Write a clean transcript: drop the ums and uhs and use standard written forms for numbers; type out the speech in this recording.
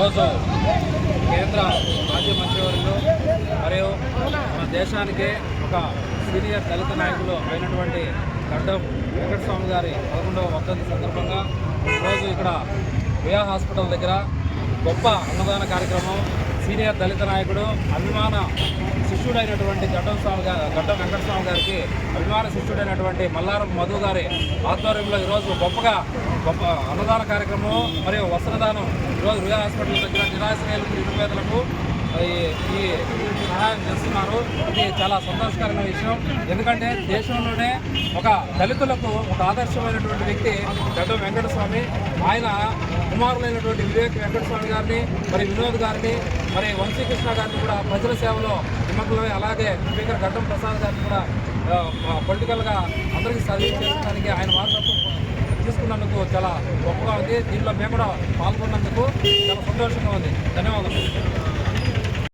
ఈరోజు కేంద్ర మాజీ మంత్రివర్యులు మరియు మన దేశానికే ఒక సీనియర్ దళిత నాయకులు అయినటువంటి గడ్డం వెంకటస్వామి గారి 11వ వర్ధంతి సందర్భంగా ఈరోజు ఇక్కడ వియా హాస్పిటల్ దగ్గర గొప్ప అన్నదాన కార్యక్రమం సీనియర్ దళిత నాయకుడు అభిమాన శిష్యుడైనటువంటి గడ్డం వెంకటస్వామి గారికి అభిమాన శిష్యుడైనటువంటి మల్లారం మధు గారి ఆధ్వర్యంలో ఈరోజు గొప్ప అన్నదాన కార్యక్రమం మరియు వస్త్రదానం ఈరోజు వియా హాస్పిటల్ దగ్గర నిరాశ్రయాలకు నిరుపేదలకు ఈ సహాయం చేస్తున్నారు. ఇది చాలా సంతోషకరమైన విషయం. ఎందుకంటే దేశంలోనే ఒక దళితులకు ఒక ఆదర్శమైనటువంటి వ్యక్తి గడ్డం వెంకటస్వామి. ఆయన కుమారులైనటువంటి వివేక్ వెంకటస్వామి గారిని మరి వినోద్ గారిని మరి వంశీకృష్ణ గారిని కూడా ప్రజల సేవలో నిమగ్నమై, అలాగే స్పీకర్ గడ్డం ప్రసాద్ గారిని కూడా పొలిటికల్గా అందరికీ సర్వీస్ చేయడానికి ఆయన వారసత్వం తీసుకున్నందుకు చాలా గొప్పగా ఉంది. దీంట్లో మేము కూడా పాల్గొన్నందుకు చాలా సంతోషంగా ఉంది. ధన్యవాదాలు.